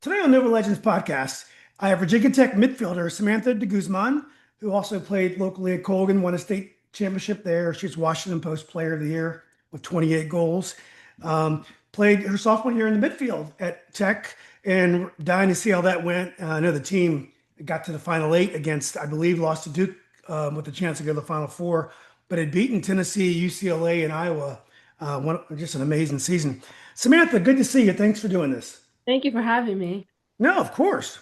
Today on Nova Legends podcast, I have Virginia Tech midfielder Samantha DeGuzman, who also played locally at Colgan, won a state championship there. She's Washington Post Player of the Year with 28 goals. Played her sophomore year in the midfield at Tech, and dying to see how that went. I know the team got to the final eight against, I believe, lost to Duke with a chance to go to the final four, but had beaten Tennessee, UCLA, and Iowa. Just an amazing season. Samantha, good to see you. Thanks for doing this. Thank you for having me. No, of course.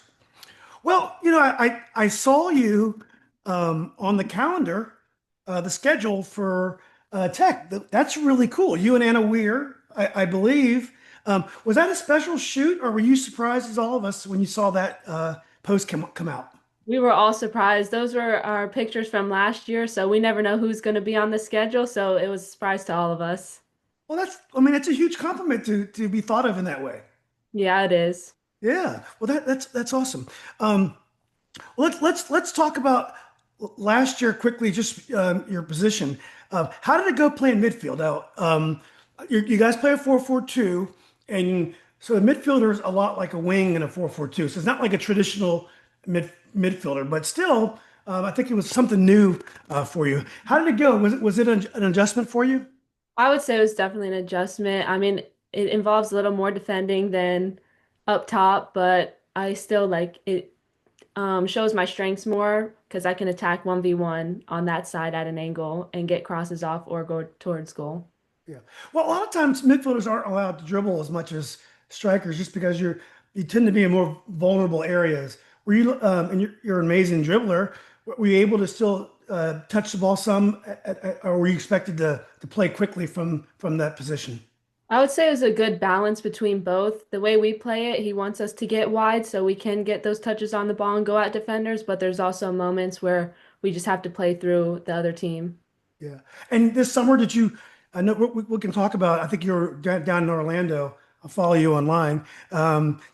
Well, I saw you on the calendar, the schedule for Tech. That's really cool. You and Anna Weir, I believe. Was that a special shoot, or were you surprised as all of us when you saw that post come out? We were all surprised. Those were our pictures from last year, so we never know who's going to be on the schedule, so it was a surprise to all of us. Well, I mean, that's a huge compliment to be thought of in that way. Yeah, it is. Yeah. Well, that's awesome. Let's talk about last year quickly. Just your position. How did it go playing midfield? Now, you guys play a 4-4-2, and so the midfielder is a lot like a wing in a 4-4-2. So it's not like a traditional midfielder, but still, I think it was something new for you. How did it go? Was it an adjustment for you? I would say it was definitely an adjustment. I mean, it involves a little more defending than up top, but I still like it shows my strengths more because I can attack 1v1 on that side at an angle and get crosses off or go towards goal. Yeah. Well, a lot of times midfielders aren't allowed to dribble as much as strikers just because you tend to be in more vulnerable areas. Were you and you're an amazing dribbler. Were you able to still touch the ball some, or were you expected to play quickly from that position? I would say it was a good balance between both. The way we play it, he wants us to get wide so we can get those touches on the ball and go at defenders, but there's also moments where we just have to play through the other team. Yeah. And this summer, did you? I know we can talk about. I think you're down in Orlando. I'll follow you online.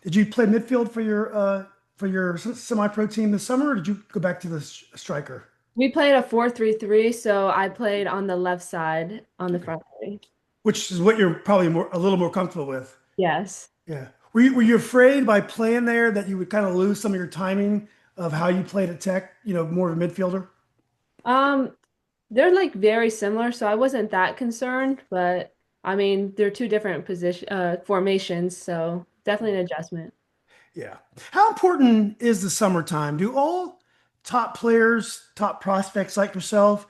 Did you play midfield for your semi-pro team this summer, or did you go back to the striker? We played a 4-3-3, so I played on the left side on the Okay. front three. Which is what you're probably a little more comfortable with. Yes. Yeah. Were you afraid by playing there that you would kind of lose some of your timing of how you played at Tech? More of a midfielder. Um, they're like very similar, so I wasn't that concerned, but I mean, they're two different position formations, so definitely an adjustment. Yeah. How important is the summertime? Do all top players, top prospects like yourself,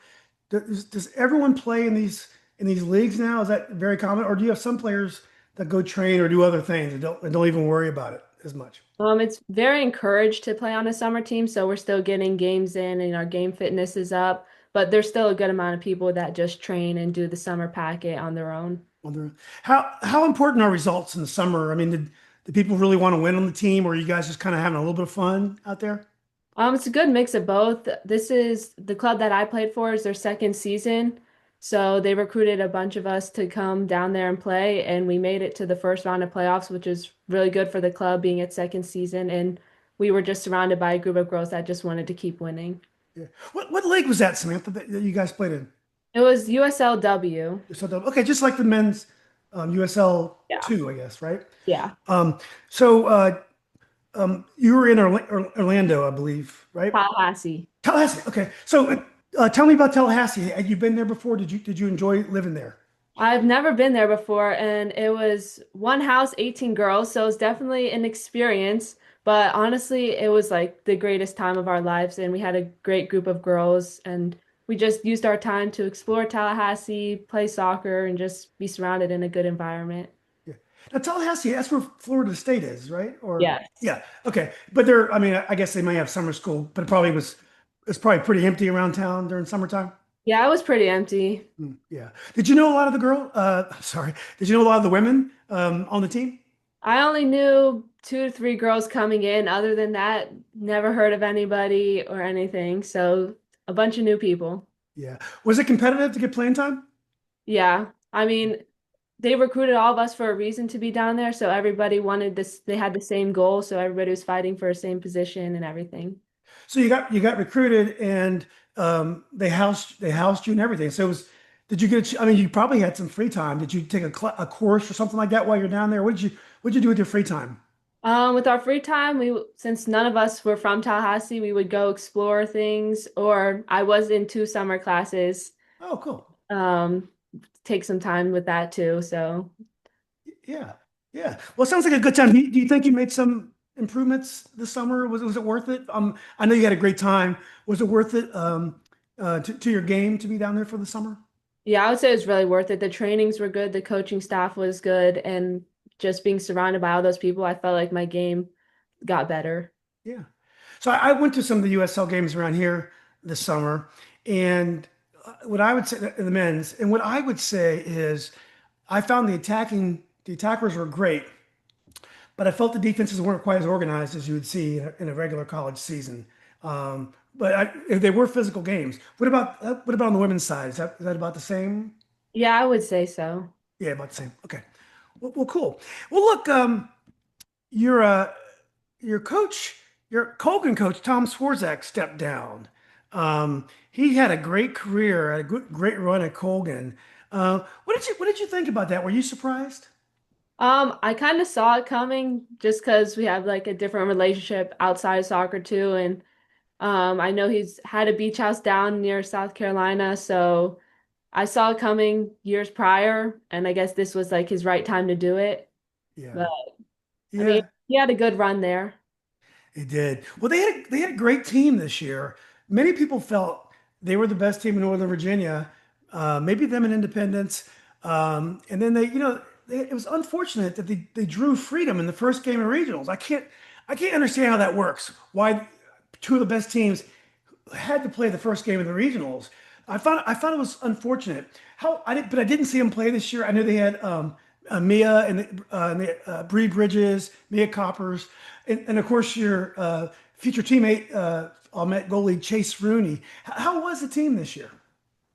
does everyone play in these leagues now? Is that very common, or do you have some players that go train or do other things and don't even worry about it as much? It's very encouraged to play on a summer team, so we're still getting games in and our game fitness is up, but there's still a good amount of people that just train and do the summer packet on their own. How important are results in the summer? I mean, did people really want to win on the team, or are you guys just kind of having a little bit of fun out there? It's a good mix of both. This is the club that I played for is their second season. So they recruited a bunch of us to come down there and play, and we made it to the first round of playoffs, which is really good for the club being its second season. And we were just surrounded by a group of girls that just wanted to keep winning. Yeah. What league was that, Samantha, that you guys played in? It was USLW. So okay, just like the men's USL Yeah. two, I guess, right? Yeah. So you were in Orlando, I believe, right? Tallahassee. Tallahassee. Okay. So tell me about Tallahassee. Had you been there before? Did you enjoy living there? I've never been there before, and it was one house, 18 girls, so it was definitely an experience. But honestly, it was like the greatest time of our lives, and we had a great group of girls, and we just used our time to explore Tallahassee, play soccer, and just be surrounded in a good environment. Yeah. Now Tallahassee, that's where Florida State is, right? Or Yes. yeah. Okay. But I mean, I guess they may have summer school, but it's probably pretty empty around town during summertime. Yeah, it was pretty empty. Yeah. Did you know a lot of the girl? Sorry. Did you know a lot of the women on the team? I only knew two to three girls coming in. Other than that, never heard of anybody or anything. So a bunch of new people. Yeah. Was it competitive to get playing time? Yeah. I mean, they recruited all of us for a reason to be down there. So everybody wanted this, they had the same goal. So everybody was fighting for the same position and everything. So you got recruited and they housed you and everything. So did you I mean, you probably had some free time. Did you take a course or something like that while you're down there? What did you do with your free time? With our free time, since none of us were from Tallahassee, we would go explore things, or I was in two summer classes. Oh, cool. Um, take some time with that too. So Yeah, yeah. Well, it sounds like a good time. Do you think you made some improvements this summer? Was it worth it? I know you had a great time. Was it worth it to your game to be down there for the summer? yeah, I would say it was really worth it. The trainings were good, the coaching staff was good, and just being surrounded by all those people, I felt like my game got better. Yeah. So I went to some of the USL games around here this summer, and what I would say the men's, and what I would say is, I found the attackers were great, but I felt the defenses weren't quite as organized as you would see in a regular college season. They were physical games. What about on the women's side? Is that about the same? Yeah, I would say so. Yeah, about the same. Okay. Well, cool. Well, look, your your coach, your Colgan coach, Tom Swarzak, stepped down. He had a great career, a great run at Colgan. What did you think about that? Were you surprised? I kind of saw it coming just because we have like a different relationship outside of soccer too, and I know he's had a beach house down near South Carolina, so I saw it coming years prior, and I guess this was like his right time to do it. Yeah. But I mean, Yeah. he had a good run there. They did. Well, they had a great team this year. Many people felt they were the best team in Northern Virginia, maybe them in Independence. And then it was unfortunate that they drew Freedom in the first game of regionals. I can't understand how that works. Why two of the best teams had to play the first game of the regionals. I thought it was unfortunate. But I didn't see them play this year. I knew they had Mia and Bree Bridges, Mia Coppers, and of course your future teammate, Met goalie Chase Rooney. How was the team this year?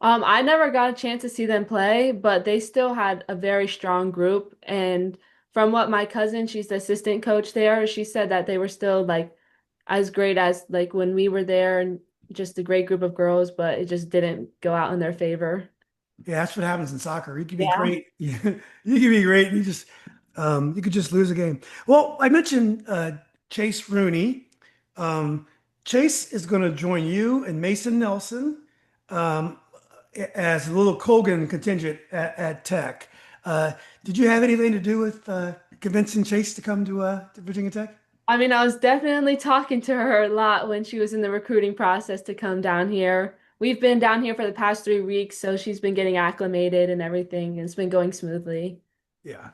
I never got a chance to see them play, but they still had a very strong group. And from what my cousin, she's the assistant coach there, she said that they were still like as great as like when we were there and just a great group of girls, but it just didn't go out in their favor. Yeah, that's what happens in soccer. You could be Yeah. great. You could be great, and you could just lose a game. Well, I mentioned Chase Rooney. Um, Chase is going to join you and Mason Nelson um, as a little Colgan contingent at Tech. Uh, did you have anything to do with convincing Chase to come to Virginia Tech? I mean, I was definitely talking to her a lot when she was in the recruiting process to come down here. We've been down here for the past 3 weeks, so she's been getting acclimated and everything, and it's been going smoothly. Yeah.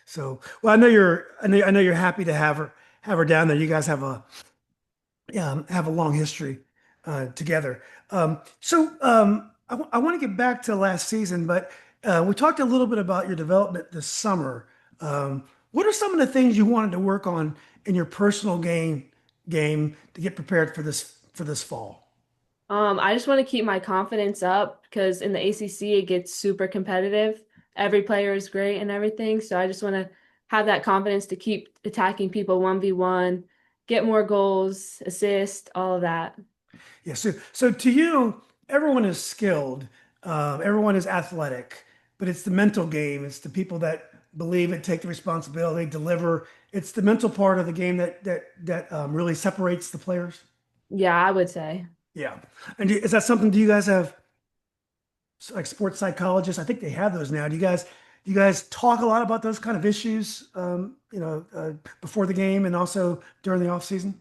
So, well, I know you're happy to have her down there. You guys have a long history together. I want to get back to last season, but we talked a little bit about your development this summer. What are some of the things you wanted to work on in your personal game to get prepared for this fall? I just want to keep my confidence up because in the ACC it gets super competitive. Every player is great and everything, so I just want to have that confidence to keep attacking people 1v1, get more goals, assist, all of that. Yeah, so to you, everyone is skilled, everyone is athletic, but it's the mental game. It's the people that believe it, take the responsibility, deliver. It's the mental part of the game that really separates the players. Yeah, I would say. Yeah. And is that something? Do you guys have like sports psychologists? I think they have those now. Do you guys talk a lot about those kind of issues, before the game and also during the off season?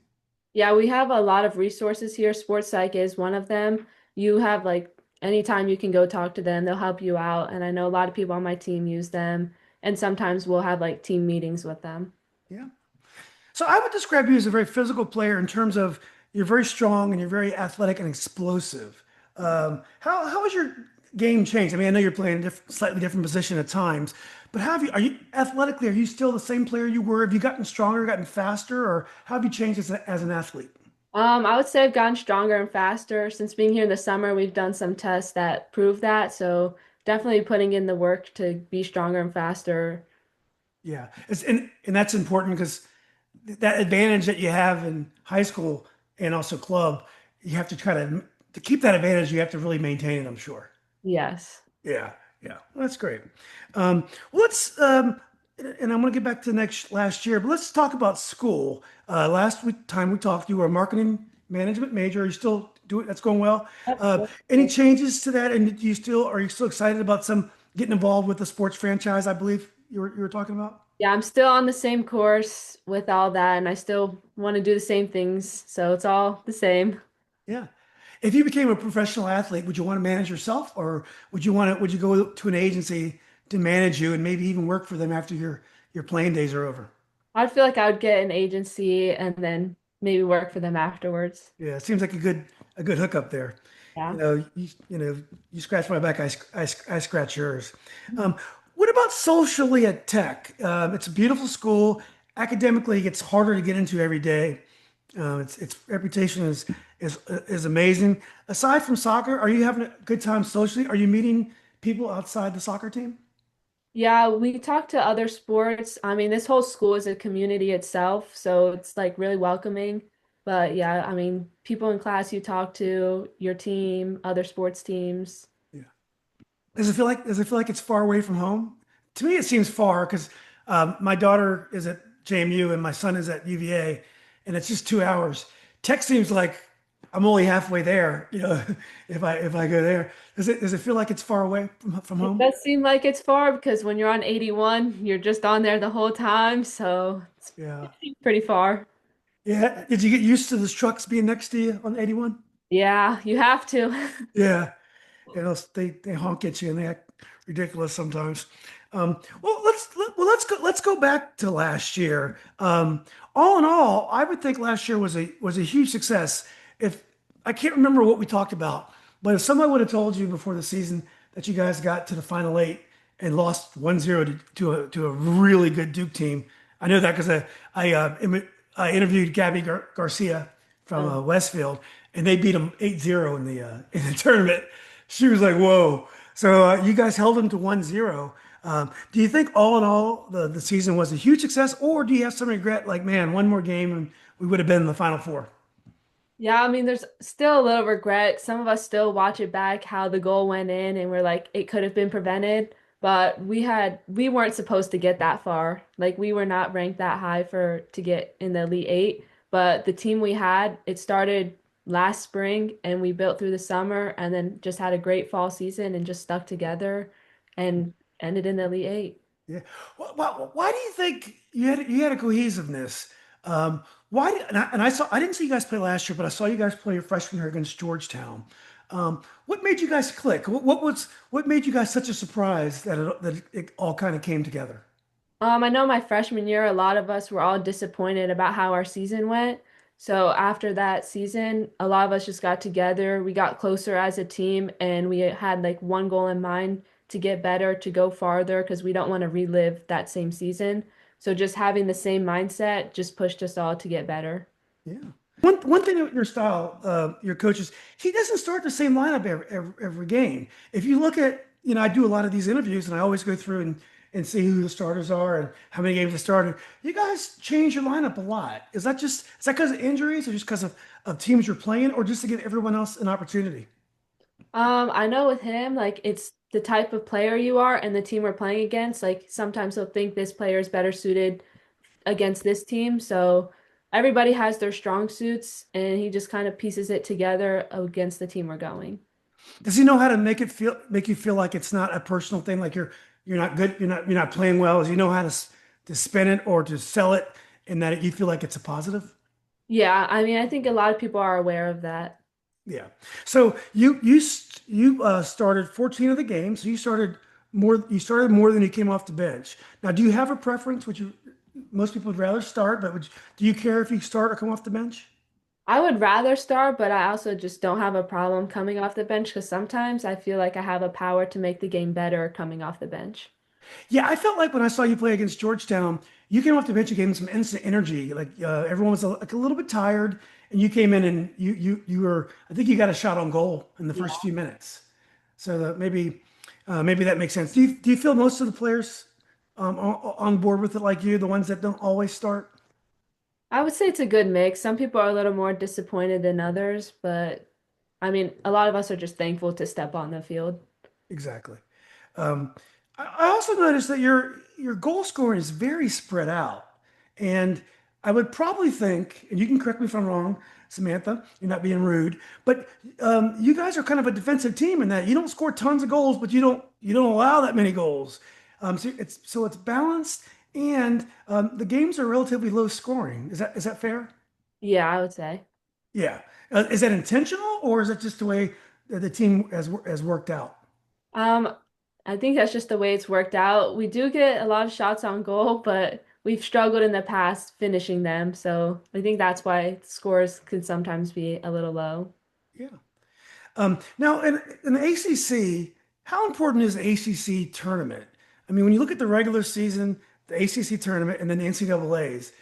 Yeah, we have a lot of resources here. Sports Psych is one of them. You have like anytime you can go talk to them, they'll help you out. And I know a lot of people on my team use them. And sometimes we'll have like team meetings with them. Yeah. So I would describe you as a very physical player in terms of you're very strong and you're very athletic and explosive. How has your game changed? I mean, I know you're playing a slightly different position at times, but are you athletically, are you still the same player you were? Have you gotten stronger, gotten faster, or how have you changed as an athlete? I would say I've gotten stronger and faster. Since being here in the summer, we've done some tests that prove that. So definitely putting in the work to be stronger and faster. Yeah. And that's important because that advantage that you have in high school and also club, you have to try to keep that advantage, you have to really maintain it, I'm sure. Yes. Yeah, yeah. Well, that's great. Well, and I'm going to get back to next last year, but let's talk about school. Time we talked, you were a marketing management major. Are you still do it? That's going well. Any Yep. changes to that? And are you still excited about some getting involved with the sports franchise? I believe you were talking about. Yeah, I'm still on the same course with all that, and I still want to do the same things, so it's all the same. Yeah. If you became a professional athlete, would you want to manage yourself, or would you go to an agency to manage you and maybe even work for them after your playing days are over? I'd feel like I would get an agency and then maybe work for them afterwards. Yeah, it seems like a good hookup there. Yeah. You scratch my back, I scratch yours. Um, what about socially at Tech? It's a beautiful school. Academically, it gets harder to get into every day. Its reputation is amazing. Aside from soccer, are you having a good time socially? Are you meeting people outside the soccer team? Yeah, we talk to other sports. I mean, this whole school is a community itself, so it's like really welcoming. But yeah, I mean, people in class you talk to, your team, other sports teams. Yeah. Does it feel like it's far away from home? To me, it seems far because my daughter is at JMU and my son is at UVA, and it's just 2 hours. Tech seems like I'm only halfway there. If I go there, does it feel like it's far away from It home? does seem like it's far because when you're on 81, you're just on there the whole time, so Yeah. it's pretty far. Yeah. Did you get used to those trucks being next to you on 81? Yeah, you have to. Yeah. They honk at you and they act ridiculous sometimes. Well, let's go back to last year. All in all, I would think last year was a huge success. If I can't remember what we talked about, but if somebody would have told you before the season that you guys got to the final eight and lost 1-0 to a really good Duke team, I know that because I interviewed Gabby Garcia from Um, Westfield, and they beat them 8-0 in the tournament. She was like, "Whoa!" So you guys held them to 1-0. Do you think all in all the season was a huge success, or do you have some regret, like, man, one more game and we would have been in the Final Four? Yeah, I mean, there's still a little regret. Some of us still watch it back how the goal went in and we're like, it could have been prevented, but we weren't supposed to get that far. Like we were not ranked that high for to get in the Elite Eight. But the team we had, it started last spring and we built through the summer and then just had a great fall season and just stuck together and ended in the Elite Eight. Yeah. Why do you think you had a cohesiveness? Why did, and I didn't see you guys play last year, but I saw you guys play your freshman year against Georgetown. What made you guys click? What made you guys such a surprise that it all kind of came together? I know my freshman year, a lot of us were all disappointed about how our season went. So after that season, a lot of us just got together. We got closer as a team, and we had like one goal in mind to get better, to go farther, because we don't want to relive that same season. So just having the same mindset just pushed us all to get better. Yeah. One thing with your style, your coaches, he doesn't start the same lineup every game. If you look at, I do a lot of these interviews and I always go through and see who the starters are and how many games they started. You guys change your lineup a lot. Is that because of injuries or just because of teams you're playing or just to give everyone else an opportunity? I know with him, like it's the type of player you are and the team we're playing against. Like sometimes he'll think this player is better suited against this team. So everybody has their strong suits, and he just kind of pieces it together against the team we're going. Does he know how to make you feel like it's not a personal thing, like you're not good, you're not playing well? Does he know how to spin it or to sell it and that you feel like it's a positive? Yeah, I mean, I think a lot of people are aware of that. Yeah. So you started 14 of the games. So you started more than you came off the bench. Now, do you have a preference? Most people would rather start, but do you care if you start or come off the bench? I would rather start, but I also just don't have a problem coming off the bench because sometimes I feel like I have a power to make the game better coming off the bench. Yeah, I felt like when I saw you play against Georgetown, you came off the bench, you gave them some instant energy. Like everyone was like a little bit tired, and you came in and you were. I think you got a shot on goal in the first few minutes. So maybe that makes sense. Do you feel most of the players on board with it like you, the ones that don't always start? I would say it's a good mix. Some people are a little more disappointed than others, but I mean, a lot of us are just thankful to step on the field. Exactly. Um, I also noticed that your goal scoring is very spread out. And I would probably think, and you can correct me if I'm wrong, Samantha, you're not being rude, but you guys are kind of a defensive team in that you don't score tons of goals, but you don't allow that many goals. So it's balanced, and the games are relatively low scoring. Is that fair? Yeah, I would say. Yeah. Is that intentional, or is that just the way that the team has worked out? Um, I think that's just the way it's worked out. We do get a lot of shots on goal, but we've struggled in the past finishing them. So I think that's why scores could sometimes be a little low. Yeah. Now, in the ACC, how important is the ACC tournament? I mean, when you look at the regular season, the ACC tournament, and then the NCAA's,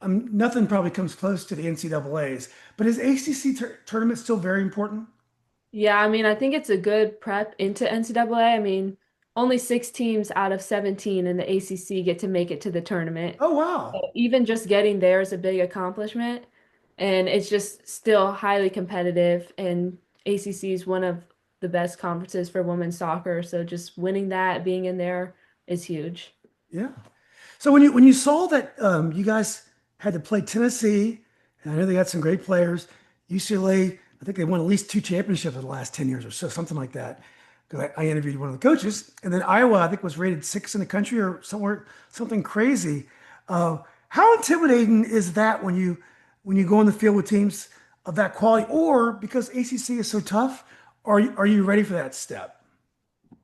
nothing probably comes close to the NCAA's. But is ACC tournament still very important? Yeah, I mean, I think it's a good prep into NCAA. I mean, only 6 teams out of 17 in the ACC get to make it to the tournament. Oh, wow. So even just getting there is a big accomplishment, and it's just still highly competitive. And ACC is one of the best conferences for women's soccer. So just winning that, being in there is huge. Yeah. So when you saw that you guys had to play Tennessee, and I know they got some great players, UCLA, I think they won at least 2 championships in the last 10 years or so, something like that. Because I interviewed one of the coaches, and then Iowa, I think, was rated sixth in the country or somewhere, something crazy. How intimidating is that when you go on the field with teams of that quality, or because ACC is so tough, are you ready for that step?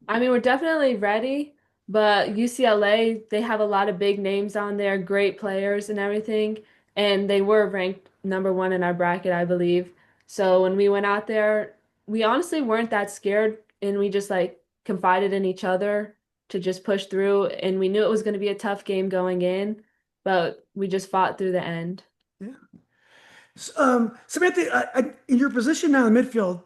I mean, we're definitely ready, but UCLA, they have a lot of big names on there, great players and everything, and they were ranked number 1 in our bracket, I believe. So when we went out there, we honestly weren't that scared, and we just like confided in each other to just push through, and we knew it was going to be a tough game going in, but we just fought through the end. Yeah. Samantha, in your position now in midfield,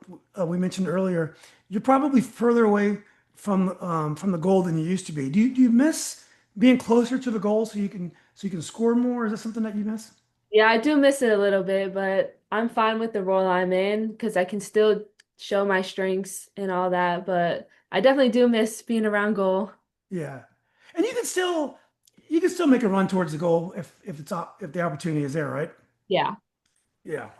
we mentioned earlier, you're probably further away from the goal than you used to be. Do you miss being closer to the goal so you can score more? Is that something that you miss? Yeah, I do miss it a little bit, but I'm fine with the role I'm in because I can still show my strengths and all that. But I definitely do miss being around goal. Yeah, and you can still make a run towards the goal if the opportunity is there, right? Yeah. Yeah.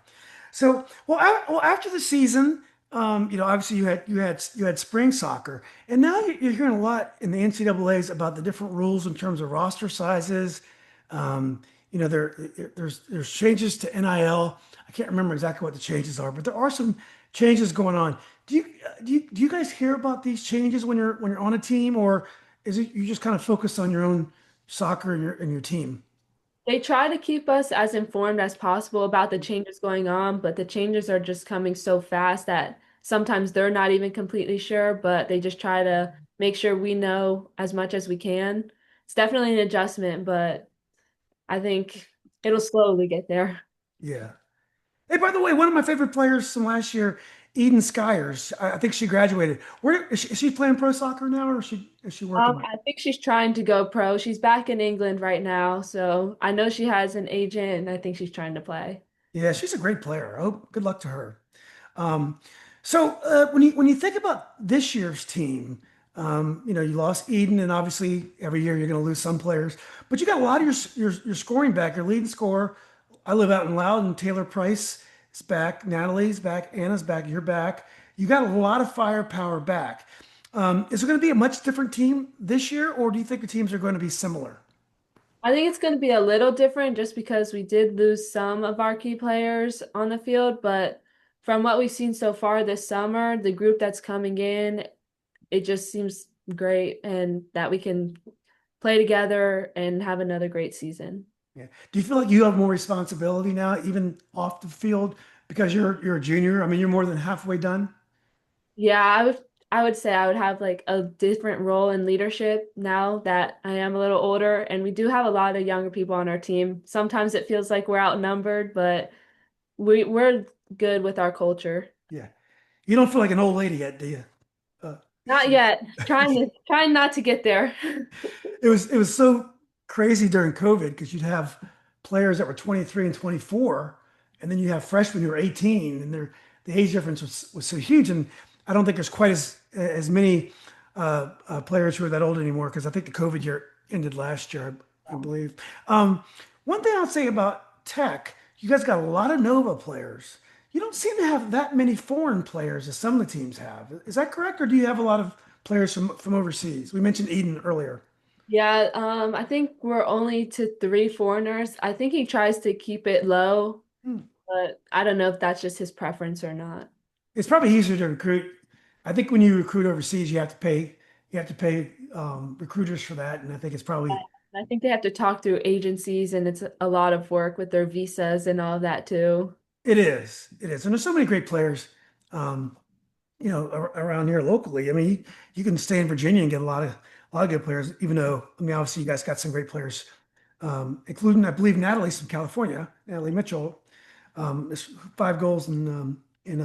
So, well, after the season, obviously you had spring soccer, and now you're hearing a lot in the NCAA's about the different rules in terms of roster sizes. Um, there's changes to NIL. I can't remember exactly what the changes are, but there are some changes going on. Do you guys hear about these changes when you're on a team, or is it you just kind of focus on your own soccer and your team? They try to keep us as informed as possible about the changes going on, but the changes are just coming so fast that sometimes they're not even completely sure, but they just try to make sure we know as much as we can. It's definitely an adjustment, but I think it'll slowly get there. Yeah. Hey, by the way, one of my favorite players from last year, Eden Skyers. I think she graduated. Where is she playing pro soccer now, or is she working? I think she's trying to go pro. She's back in England right now, so I know she has an agent, and I think she's trying to play. Yeah, she's a great player. Oh, good luck to her. Um, so when you think about this year's team, you lost Eden, and obviously every year you're going to lose some players, but you got a lot of your scoring back, your leading scorer. I live out in Loudon. Taylor Price is back. Natalie's back. Anna's back. You're back. You got a lot of firepower back. Is it going to be a much different team this year, or do you think the teams are going to be similar? I think it's going to be a little different just because we did lose some of our key players on the field, but from what we've seen so far this summer, the group that's coming in, it just seems great and that we can play together and have another great season. Yeah. Do you feel like you have more responsibility now, even off the field, because you're a junior? I mean, you're more than halfway done. Yeah, I would say I would have like a different role in leadership now that I am a little older and we do have a lot of younger people on our team. Sometimes it feels like we're outnumbered, but we're good with our culture. Yeah. You don't feel like an old lady yet, do you? Uh, Not yet. Trying not to get there. it was so crazy during COVID because you'd have players that were 23 and 24, and then you have freshmen who are 18, and the age difference was so huge. And I don't think there's quite as many players who are that old anymore because I think the COVID year ended last year, I believe. Um, One thing I'll say about Tech, you guys got a lot of Nova players. You don't seem to have that many foreign players as some of the teams have. Is that correct, or do you have a lot of players from overseas? We mentioned Eden earlier. Yeah, I think we're only to three foreigners. I think he tries to keep it low, Hmm. but I don't know if that's just his preference or not. It's probably easier to recruit. I think when you recruit overseas, you have to pay recruiters for that, and I think it's probably I think they have to talk through agencies and it's a lot of work with their visas and all of that too. it is, and there's so many great players. Um, around here locally. I mean, you can stay in Virginia and get a lot of good players, even though, I mean, obviously you guys got some great players, including, I believe, Natalie's from California, Natalie Mitchell, is 5 goals and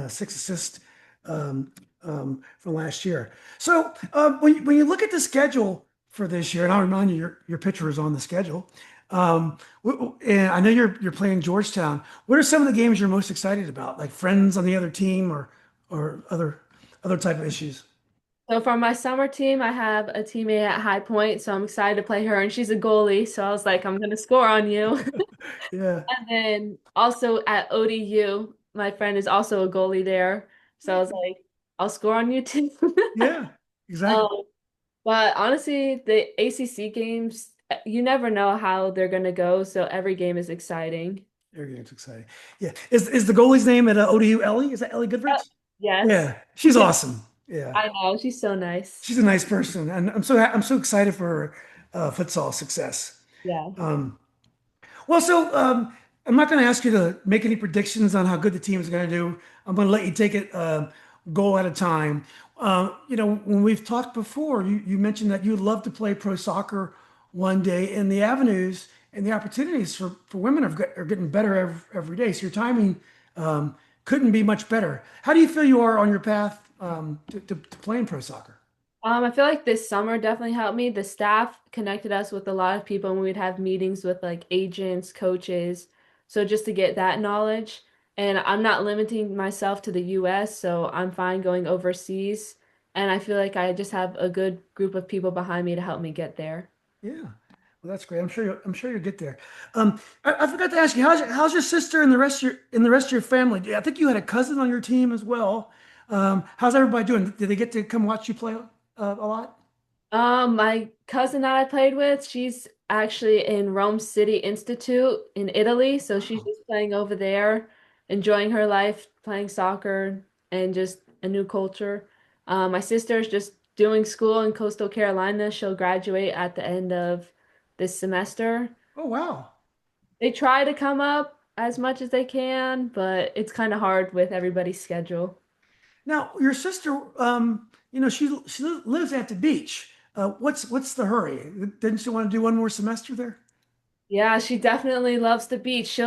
six assists um, from last year. So when you look at the schedule for this year, and I'll remind you, your pitcher is on the schedule. And I know you're playing Georgetown. What are some of the games you're most excited about? Like friends on the other team or other type of issues? So for my summer team, I have a teammate at High Point, so I'm excited to play her and she's a goalie, so I was like, I'm gonna score on you. Yeah, And then also at ODU, my friend is also a goalie there. So I was like, I'll score on you too. yeah, exactly. Um, but honestly, the ACC games, you never know how they're gonna go, so every game is exciting. Your game's exciting. Yeah, is the goalie's name at ODU Ellie? Is that Ellie Yep. Goodrich? Yes. Yeah, she's awesome. Yeah, I know, she's so nice. she's a nice person, and I'm so excited for her futsal success. Yeah. Um, Well, so I'm not going to ask you to make any predictions on how good the team is going to do. I'm going to let you take it goal at a time. When we've talked before, you mentioned that you'd love to play pro soccer one day, and the avenues and the opportunities for women are getting better every day. So your timing couldn't be much better. How do you feel you are on your path to playing pro soccer? I feel like this summer definitely helped me. The staff connected us with a lot of people and we'd have meetings with like agents, coaches. So just to get that knowledge. And I'm not limiting myself to the US, so I'm fine going overseas. And I feel like I just have a good group of people behind me to help me get there. Yeah. Well, that's great. I'm sure you'll get there. I forgot to ask you, how's your sister and the rest of your family? I think you had a cousin on your team as well. How's everybody doing? Did they get to come watch you play a lot? My cousin that I played with, she's actually in Rome City Institute in Italy, so she's Oh, just playing over there, enjoying her life, playing soccer and just a new culture. My sister's just doing school in Coastal Carolina. She'll graduate at the end of this semester. oh wow. They try to come up as much as they can, but it's kind of hard with everybody's schedule. Now your sister, she lives at the beach. What's the hurry? Didn't she want to do one more semester there? Yeah, she definitely loves the beach.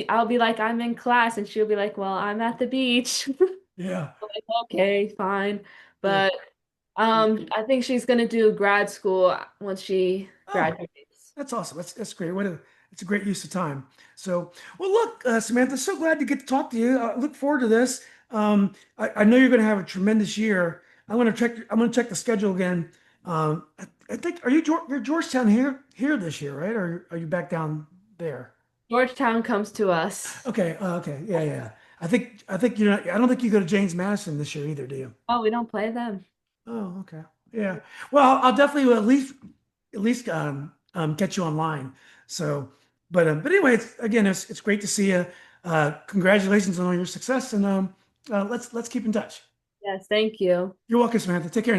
I'll be like, I'm in class, and she'll be like, well, I'm at the beach. Yeah. I'm like, okay, fine. Yeah. But I think she's gonna do grad school once she Oh, graduates. that's awesome. That's great. It's a great use of time. So, well, look, Samantha, so glad to get to talk to you. I look forward to this. I know you're going to have a tremendous year. I'm going to check the schedule again. I think you're Georgetown here this year, right? Or are you back down there? Georgetown comes to us. Okay. Okay. Yeah. Yeah. I think you're not. I don't think you go to James Madison this year either, do you? Oh, we don't play them. Oh, okay. Yeah. Well, I'll definitely at least catch you online. So, but anyway, it's great to see you. Congratulations on all your success, and let's keep in touch. Yes, thank you. You're welcome, Samantha. Take care.